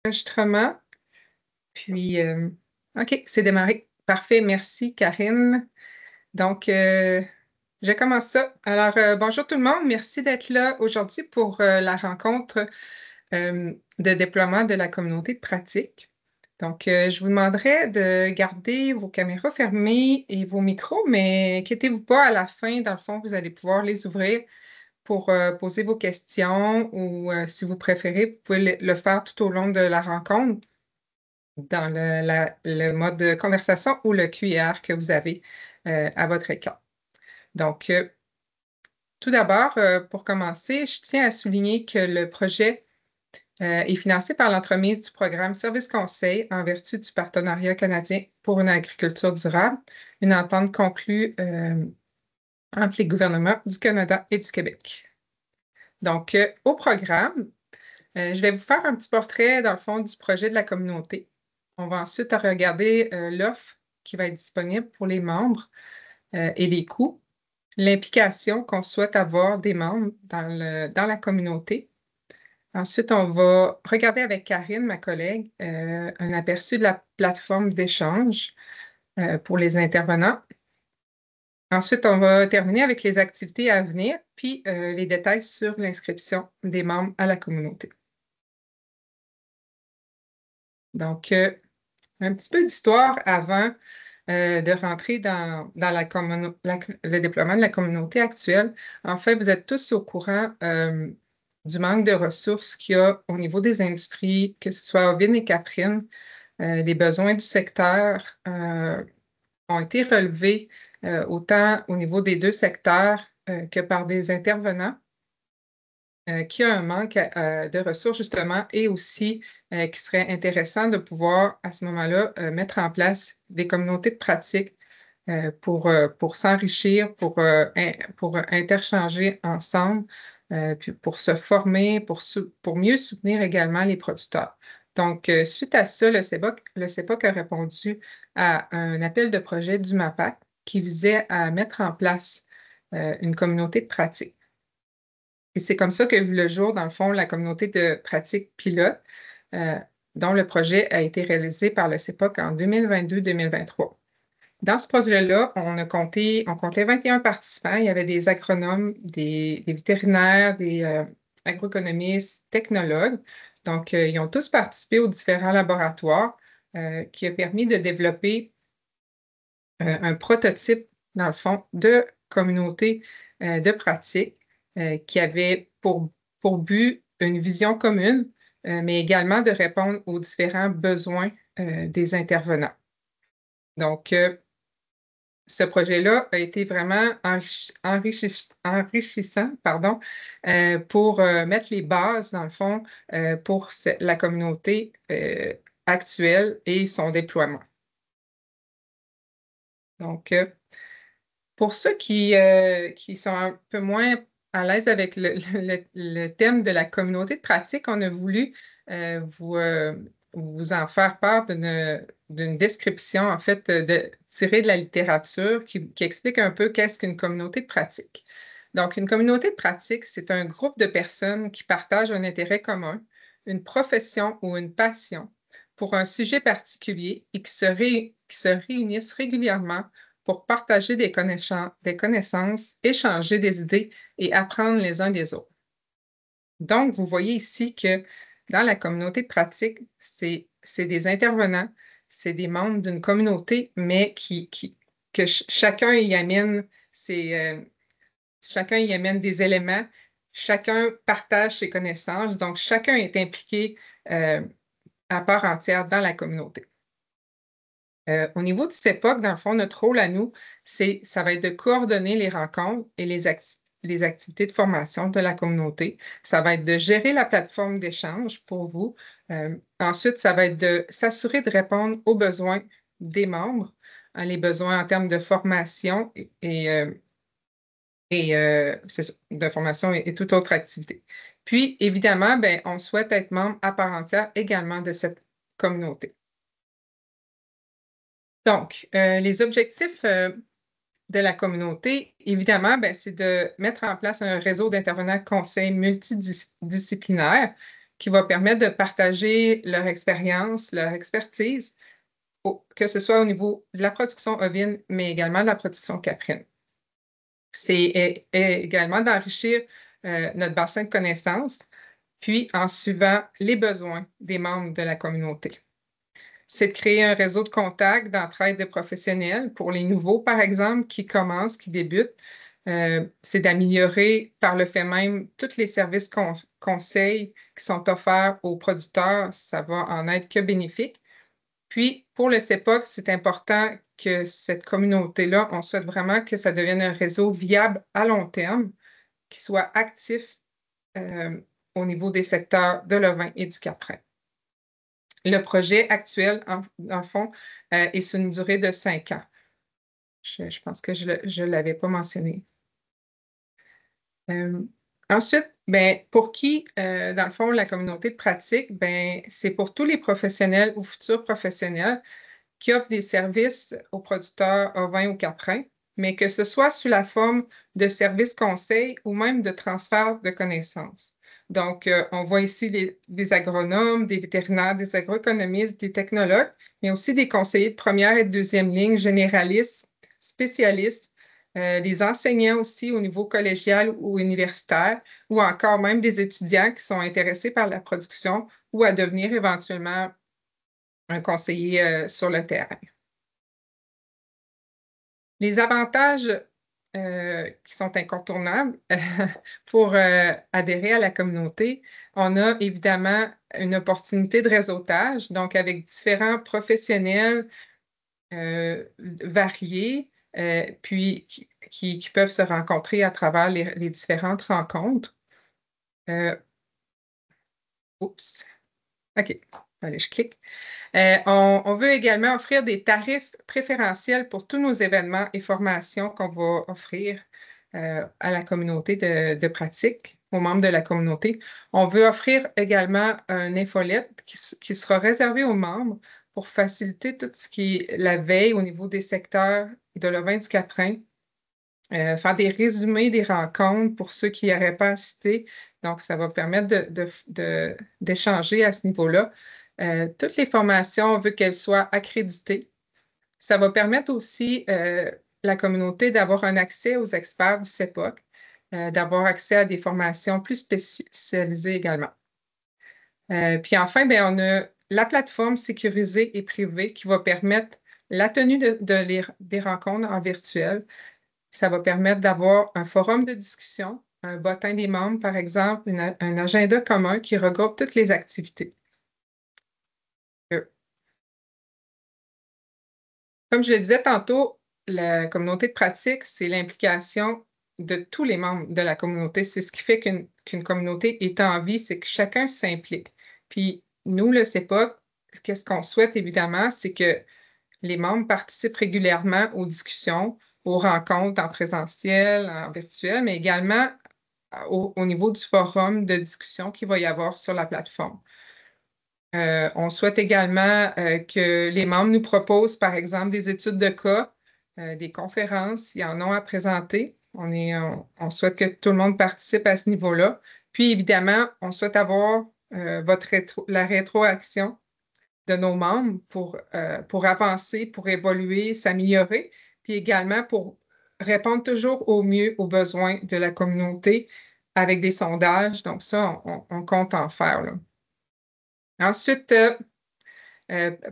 Enregistrement. Puis, OK, c'est démarré. Parfait, merci Karine. Donc, je commence ça. Alors, bonjour tout le monde. Merci d'être là aujourd'hui pour la rencontre de déploiement de la communauté de pratique. Donc, je vous demanderai de garder vos caméras fermées et vos micros, mais inquiétez-vous pas, à la fin, dans le fond, vous allez pouvoir les ouvrir pour poser vos questions ou si vous préférez, vous pouvez le faire tout au long de la rencontre dans le mode de conversation ou le QR que vous avez à votre écran. Donc, tout d'abord, pour commencer, je tiens à souligner que le projet est financé par l'entremise du programme Service Conseil en vertu du Partenariat canadien pour une agriculture durable, une entente conclue entre les gouvernements du Canada et du Québec. Donc, au programme, je vais vous faire un petit portrait, dans le fond, du projet de la communauté. On va ensuite regarder l'offre qui va être disponible pour les membres et les coûts, l'implication qu'on souhaite avoir des membres dans la communauté. Ensuite, on va regarder avec Karine, ma collègue, un aperçu de la plateforme d'échange pour les intervenants. Ensuite, on va terminer avec les activités à venir, puis les détails sur l'inscription des membres à la communauté. Donc, un petit peu d'histoire avant de rentrer dans le déploiement de la communauté actuelle. En fait, vous êtes tous au courant du manque de ressources qu'il y a au niveau des industries, que ce soit ovine et caprine. Les besoins du secteur ont été relevés autant au niveau des deux secteurs que par des intervenants qui a un manque de ressources, justement, et aussi qui serait intéressant de pouvoir, à ce moment-là, mettre en place des communautés de pratique pour s'enrichir, pour interchanger ensemble, puis pour se former, pour mieux soutenir également les producteurs. Donc, suite à ça, le CEPOC a répondu à un appel de projet du MAPAC qui visait à mettre en place une communauté de pratique. Et c'est comme ça que vu le jour, dans le fond, la communauté de pratique pilote, dont le projet a été réalisé par le CEPOC en 2022-2023. Dans ce projet-là, on comptait 21 participants. Il y avait des agronomes, des vétérinaires, des agroéconomistes, technologues. Donc, ils ont tous participé aux différents laboratoires qui a permis de développer un prototype, dans le fond, de communauté de pratique qui avait pour but une vision commune, mais également de répondre aux différents besoins des intervenants. Donc, ce projet-là a été vraiment enrichissant, pour mettre les bases, dans le fond, pour la communauté actuelle et son déploiement. Donc, pour ceux qui sont un peu moins à l'aise avec le thème de la communauté de pratique, on a voulu vous en faire part d'une description, en fait, tirée de la littérature qui explique un peu qu'est-ce qu'une communauté de pratique. Donc, une communauté de pratique, c'est un groupe de personnes qui partagent un intérêt commun, une profession ou une passion pour un sujet particulier et qui se réunissent régulièrement pour partager des connaissances, échanger des idées et apprendre les uns des autres. Donc, vous voyez ici que dans la communauté de pratique, c'est des intervenants, c'est des membres d'une communauté, mais que chacun y amène chacun y amène des éléments, chacun partage ses connaissances, donc chacun est impliqué à part entière dans la communauté. Au niveau du CEPOC, dans le fond, notre rôle à nous, ça va être de coordonner les rencontres et les activités de formation de la communauté. Ça va être de gérer la plateforme d'échange pour vous. Ensuite, ça va être de s'assurer de répondre aux besoins des membres, les besoins en termes de formation c'est ça, de formation et toute autre activité. Puis, évidemment, ben, on souhaite être membre à part entière également de cette communauté. Donc, les objectifs de la communauté, évidemment, ben, c'est de mettre en place un réseau d'intervenants conseils multidisciplinaires qui va permettre de partager leur expérience, leur expertise, que ce soit au niveau de la production ovine, mais également de la production caprine. C'est également d'enrichir notre bassin de connaissances, puis en suivant les besoins des membres de la communauté. C'est de créer un réseau de contacts, d'entraide de professionnels pour les nouveaux, par exemple, qui commencent, qui débutent. C'est d'améliorer par le fait même tous les services conseils qui sont offerts aux producteurs. Ça va en être que bénéfique. Puis, pour le CEPOC, c'est important que cette communauté-là, on souhaite vraiment que ça devienne un réseau viable à long terme, qui soit actif au niveau des secteurs de l'ovin et du caprin. Le projet actuel, dans le fond, est sur une durée de 5 ans. Je pense que je ne l'avais pas mentionné. Ensuite, ben, pour qui, dans le fond, la communauté de pratique, ben, c'est pour tous les professionnels ou futurs professionnels qui offrent des services aux producteurs ovins ou caprins, mais que ce soit sous la forme de services conseils ou même de transfert de connaissances. Donc, on voit ici des agronomes, des vétérinaires, des agroéconomistes, des technologues, mais aussi des conseillers de première et de deuxième ligne, généralistes, spécialistes, les enseignants aussi au niveau collégial ou universitaire, ou encore même des étudiants qui sont intéressés par la production ou à devenir éventuellement un conseiller sur le terrain. Les avantages qui sont incontournables pour adhérer à la communauté, on a évidemment une opportunité de réseautage, donc avec différents professionnels variés, puis qui peuvent se rencontrer à travers les différentes rencontres. Oups, OK, allez, je clique. On veut également offrir des tarifs préférentiels pour tous nos événements et formations qu'on va offrir à la communauté de pratique, aux membres de la communauté. On veut offrir également un infolette qui sera réservé aux membres pour faciliter tout ce qui est la veille au niveau des secteurs de l'ovin du caprin. Faire des résumés des rencontres pour ceux qui n'y auraient pas assisté. Donc, ça va permettre d'échanger à ce niveau-là. Toutes les formations, on veut qu'elles soient accréditées. Ça va permettre aussi la communauté d'avoir un accès aux experts du CEPOC, d'avoir accès à des formations plus spécialisées également. Puis enfin, bien, on a la plateforme sécurisée et privée qui va permettre la tenue des rencontres en virtuel. Ça va permettre d'avoir un forum de discussion, un bottin des membres, par exemple, un agenda commun qui regroupe toutes les activités. Comme je le disais tantôt, la communauté de pratique, c'est l'implication de tous les membres de la communauté. C'est ce qui fait qu'une communauté est en vie, c'est que chacun s'implique. Puis nous, le CEPOC, qu'est-ce qu'on souhaite évidemment, c'est que les membres participent régulièrement aux discussions, aux rencontres en présentiel, en virtuel, mais également au niveau du forum de discussion qu'il va y avoir sur la plateforme. On souhaite également que les membres nous proposent, par exemple, des études de cas, des conférences, s'ils en ont à présenter. On souhaite que tout le monde participe à ce niveau-là. Puis, évidemment, on souhaite avoir la rétroaction de nos membres pour avancer, pour évoluer, s'améliorer, puis également pour répondre toujours au mieux aux besoins de la communauté avec des sondages. Donc ça, on compte en faire, là. Ensuite,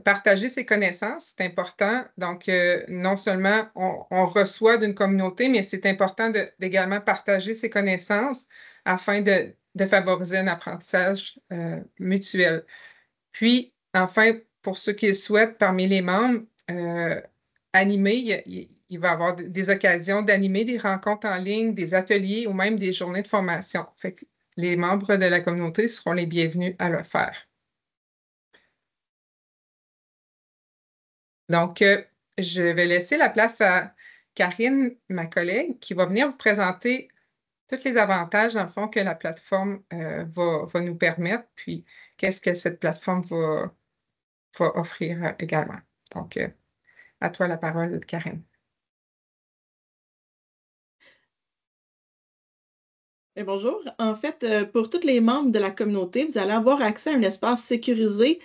partager ses connaissances, c'est important. Donc, non seulement on reçoit d'une communauté, mais c'est important d'également partager ses connaissances afin de favoriser un apprentissage mutuel. Puis, enfin, pour ceux qui le souhaitent, parmi les membres, animer, il va y avoir des occasions d'animer des rencontres en ligne, des ateliers ou même des journées de formation. Fait que les membres de la communauté seront les bienvenus à le faire. Donc, je vais laisser la place à Karine, ma collègue, qui va venir vous présenter tous les avantages, dans le fond, que la plateforme va nous permettre, puis qu'est-ce que cette plateforme va offrir également. Donc, à toi la parole, Karine. Bonjour. En fait, pour tous les membres de la communauté, vous allez avoir accès à un espace sécurisé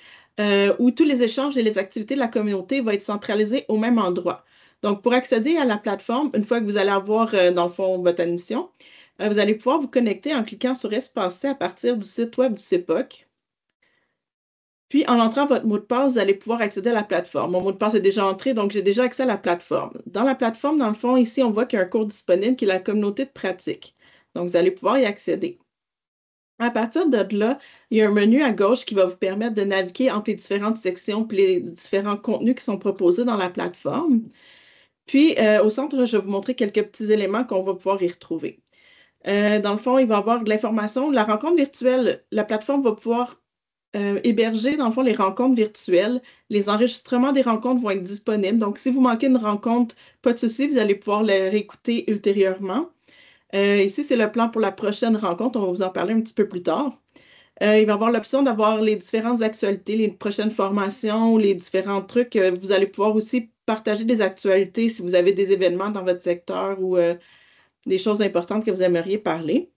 où tous les échanges et les activités de la communauté vont être centralisés au même endroit. Donc, pour accéder à la plateforme, une fois que vous allez avoir, dans le fond, votre admission, vous allez pouvoir vous connecter en cliquant sur Espacer à partir du site web du CEPOC. Puis, en entrant votre mot de passe, vous allez pouvoir accéder à la plateforme. Mon mot de passe est déjà entré, donc j'ai déjà accès à la plateforme. Dans la plateforme, dans le fond, ici, on voit qu'il y a un cours disponible qui est la communauté de pratique. Donc, vous allez pouvoir y accéder. À partir de là, il y a un menu à gauche qui va vous permettre de naviguer entre les différentes sections et les différents contenus qui sont proposés dans la plateforme. Puis, au centre, je vais vous montrer quelques petits éléments qu'on va pouvoir y retrouver. Dans le fond, il va y avoir de l'information. La rencontre virtuelle, la plateforme va pouvoir héberger, dans le fond, les rencontres virtuelles. Les enregistrements des rencontres vont être disponibles. Donc, si vous manquez une rencontre, pas de souci, vous allez pouvoir le réécouter ultérieurement. Ici, c'est le plan pour la prochaine rencontre. On va vous en parler un petit peu plus tard. Il va y avoir l'option d'avoir les différentes actualités, les prochaines formations, les différents trucs. Vous allez pouvoir aussi partager des actualités si vous avez des événements dans votre secteur ou des choses importantes que vous aimeriez parler.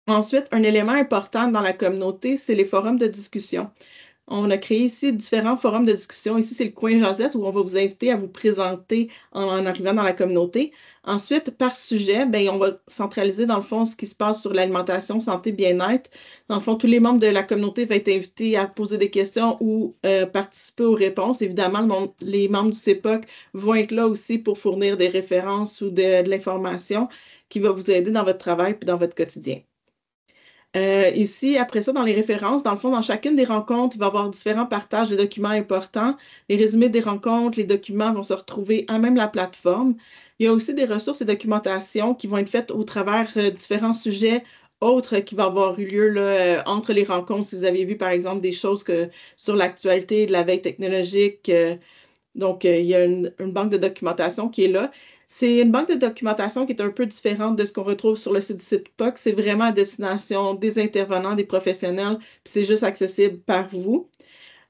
Ensuite, un élément important dans la communauté, c'est les forums de discussion. On a créé ici différents forums de discussion. Ici, c'est le coin Josette où on va vous inviter à vous présenter en arrivant dans la communauté. Ensuite, par sujet, ben, on va centraliser dans le fond ce qui se passe sur l'alimentation, santé, bien-être. Dans le fond, tous les membres de la communauté vont être invités à poser des questions ou participer aux réponses. Évidemment, les membres du CEPOC vont être là aussi pour fournir des références ou de l'information qui va vous aider dans votre travail et dans votre quotidien. Ici, après ça, dans les références, dans le fond, dans chacune des rencontres, il va y avoir différents partages de documents importants. Les résumés des rencontres, les documents vont se retrouver à même la plateforme. Il y a aussi des ressources et documentations qui vont être faites au travers différents sujets autres qui vont avoir eu lieu là, entre les rencontres. Si vous avez vu, par exemple, des choses sur l'actualité de la veille technologique, donc, il y a une banque de documentation qui est là. C'est une banque de documentation qui est un peu différente de ce qu'on retrouve sur le site du site POC. C'est vraiment à destination des intervenants, des professionnels, puis c'est juste accessible par vous.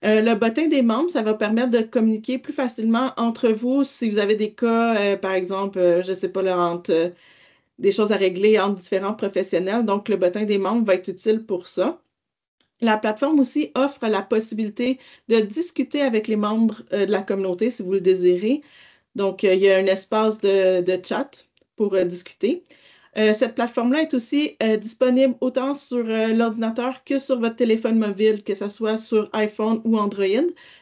Le bottin des membres, ça va permettre de communiquer plus facilement entre vous si vous avez des cas, par exemple, je ne sais pas, là, entre des choses à régler entre différents professionnels. Donc, le bottin des membres va être utile pour ça. La plateforme aussi offre la possibilité de discuter avec les membres de la communauté si vous le désirez. Donc, il y a un espace de chat pour discuter. Cette plateforme-là est aussi disponible autant sur l'ordinateur que sur votre téléphone mobile, que ce soit sur iPhone ou Android.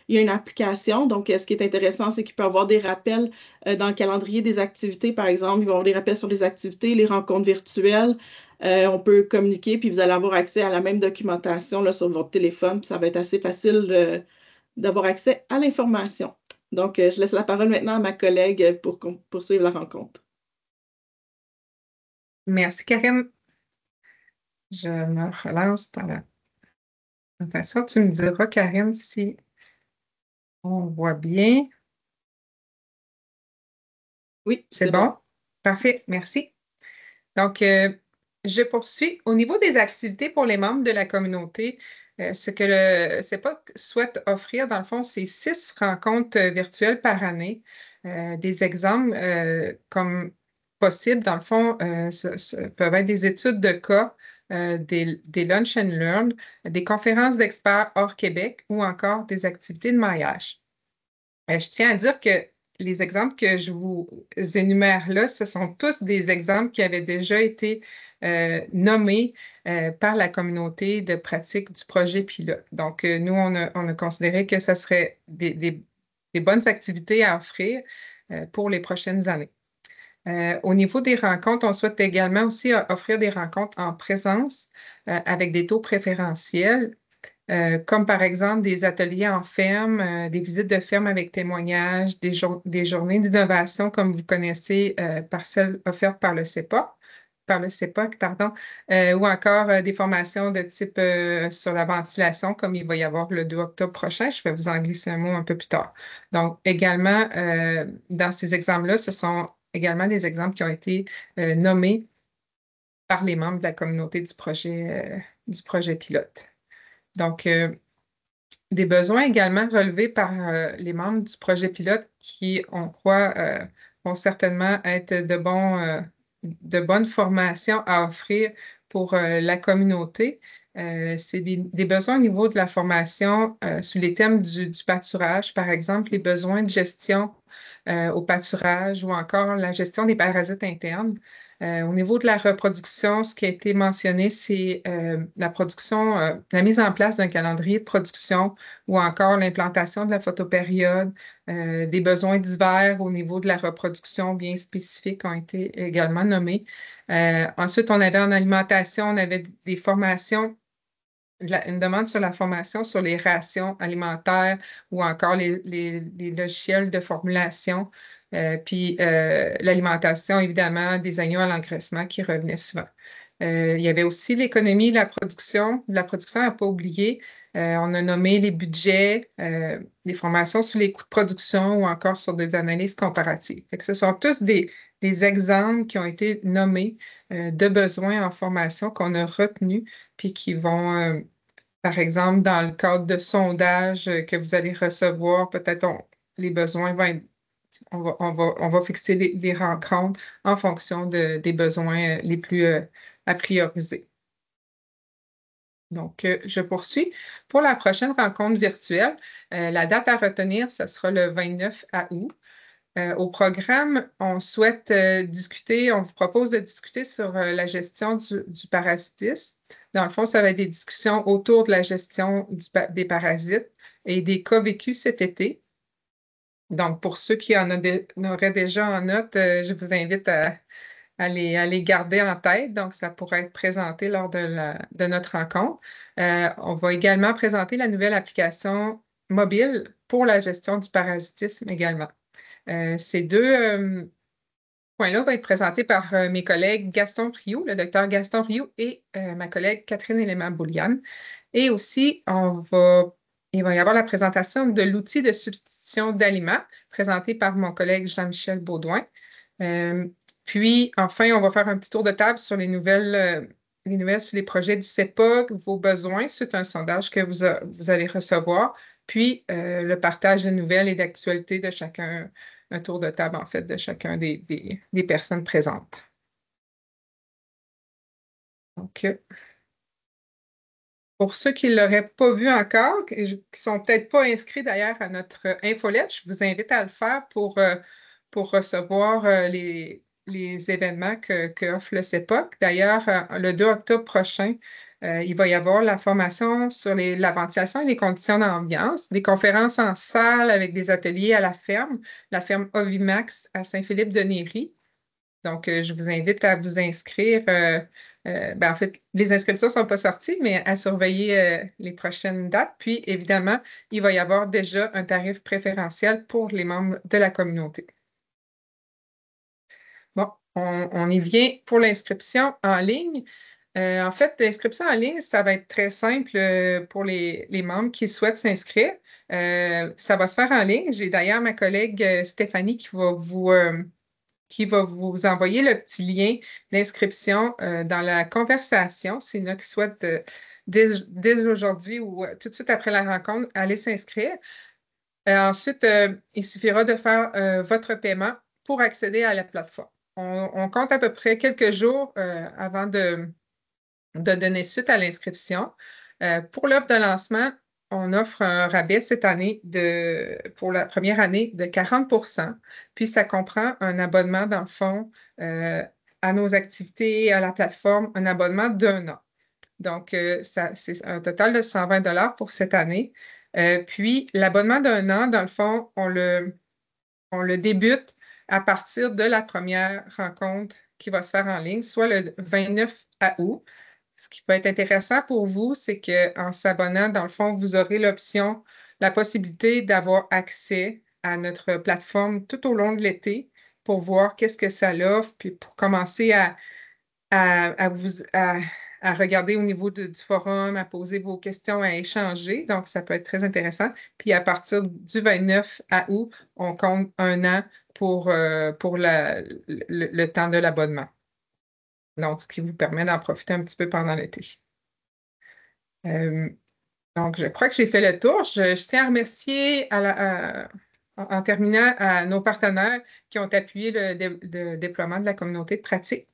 Il y a une application. Donc, ce qui est intéressant, c'est qu'il peut y avoir des rappels dans le calendrier des activités, par exemple. Il va y avoir des rappels sur les activités, les rencontres virtuelles. On peut communiquer, puis vous allez avoir accès à la même documentation là, sur votre téléphone, puis ça va être assez facile d'avoir accès à l'information. Donc, je laisse la parole maintenant à ma collègue pour poursuivre la rencontre. Merci, Karine. Je me relance dans la présentation. Tu me diras, Karine, si on voit bien. Oui, C'est c'est bon. bon? Parfait, merci. Donc, je poursuis. Au niveau des activités pour les membres de la communauté, ce que le CEPOC souhaite offrir, dans le fond, c'est 6 rencontres virtuelles par année. Des exemples comme possible, dans le fond, peuvent être des études de cas, des lunch and learn, des conférences d'experts hors Québec ou encore des activités de mariage. Je tiens à dire que les exemples que je vous énumère là, ce sont tous des exemples qui avaient déjà été nommés par la communauté de pratique du projet pilote. Donc, nous, on a considéré que ce serait des bonnes activités à offrir pour les prochaines années. Au niveau des rencontres, on souhaite également aussi offrir des rencontres en présence avec des taux préférentiels comme par exemple des ateliers en ferme, des visites de ferme avec témoignages, des journées d'innovation comme vous connaissez par celles offertes par le CEPOC, pardon, ou encore des formations de type sur la ventilation, comme il va y avoir le 2 octobre prochain. Je vais vous en glisser un mot un peu plus tard. Donc, également, dans ces exemples-là, ce sont également des exemples qui ont été nommés par les membres de la communauté du projet pilote. Donc, des besoins également relevés par les membres du projet pilote qui, on croit, vont certainement être de bonnes formations à offrir pour la communauté. C'est des besoins au niveau de la formation sur les thèmes du pâturage, par exemple, les besoins de gestion au pâturage ou encore la gestion des parasites internes. Au niveau de la reproduction, ce qui a été mentionné, c'est la production, la mise en place d'un calendrier de production ou encore l'implantation de la photopériode. Des besoins divers au niveau de la reproduction bien spécifiques ont été également nommés. Ensuite, on avait en alimentation, on avait des formations une demande sur la formation sur les rations alimentaires ou encore les logiciels de formulation, puis l'alimentation, évidemment, des agneaux à l'engraissement qui revenaient souvent. Il y avait aussi l'économie, la production à ne pas oublier. On a nommé les budgets, des formations sur les coûts de production ou encore sur des analyses comparatives. Fait que ce sont tous des exemples qui ont été nommés de besoins en formation qu'on a retenus puis qui vont, par exemple, dans le cadre de sondages que vous allez recevoir, peut-être les besoins vont être, on va fixer les rencontres en fonction des besoins les plus à prioriser. Donc, je poursuis. Pour la prochaine rencontre virtuelle, la date à retenir, ce sera le 29 août. Au programme, on souhaite discuter, on vous propose de discuter sur la gestion du parasitisme. Dans le fond, ça va être des discussions autour de la gestion des parasites et des cas vécus cet été. Donc, pour ceux qui en auraient déjà en note, je vous invite à les garder en tête. Donc, ça pourrait être présenté lors de notre rencontre. On va également présenter la nouvelle application mobile pour la gestion du parasitisme également. Ces deux points-là vont être présentés par mes collègues Gaston Rioux, le docteur Gaston Rioux et ma collègue Catherine Élément-Bouliane. Et aussi, il va y avoir la présentation de l'outil de substitution d'aliments présenté par mon collègue Jean-Michel Baudouin. Puis, enfin, on va faire un petit tour de table sur les nouvelles sur les projets du CEPOC, vos besoins, suite à un sondage que vous allez recevoir, puis le partage de nouvelles et d'actualités de chacun, un tour de table, en fait, de chacun des personnes présentes. Donc, pour ceux qui ne l'auraient pas vu encore, qui ne sont peut-être pas inscrits d'ailleurs à notre infolette, je vous invite à le faire pour recevoir les événements que offre le CEPOC. D'ailleurs, le 2 octobre prochain, il va y avoir la formation sur la ventilation et les conditions d'ambiance, des conférences en salle avec des ateliers à la ferme Ovimax à Saint-Philippe-de-Néry. Donc, je vous invite à vous inscrire. En fait, les inscriptions ne sont pas sorties, mais à surveiller les prochaines dates. Puis, évidemment, il va y avoir déjà un tarif préférentiel pour les membres de la communauté. Bon, on y vient pour l'inscription en ligne. En fait, l'inscription en ligne, ça va être très simple pour les membres qui souhaitent s'inscrire. Ça va se faire en ligne. J'ai d'ailleurs ma collègue Stéphanie qui va vous envoyer le petit lien d'inscription dans la conversation. C'est là qui souhaitent dès aujourd'hui ou tout de suite après la rencontre aller s'inscrire. Ensuite, il suffira de faire votre paiement pour accéder à la plateforme. On compte à peu près quelques jours avant de donner suite à l'inscription. Pour l'offre de lancement, on offre un rabais cette année pour la première année de 40 %. Puis, ça comprend un abonnement, dans le fond, à nos activités, à la plateforme, un abonnement d'1 an. Donc, c'est un total de 120 $ pour cette année. Puis, l'abonnement d'1 an, dans le fond, on le débute à partir de la première rencontre qui va se faire en ligne, soit le 29 août. Ce qui peut être intéressant pour vous, c'est qu'en s'abonnant, dans le fond, vous aurez la possibilité d'avoir accès à notre plateforme tout au long de l'été pour voir qu'est-ce que ça l'offre, puis pour commencer à regarder au niveau du forum, à poser vos questions, à échanger. Donc, ça peut être très intéressant. Puis, à partir du 29 août, on compte 1 an pour le temps de l'abonnement. Donc, ce qui vous permet d'en profiter un petit peu pendant l'été. Donc, je crois que j'ai fait le tour. Je tiens à remercier en terminant à nos partenaires qui ont appuyé le déploiement de la communauté de pratique.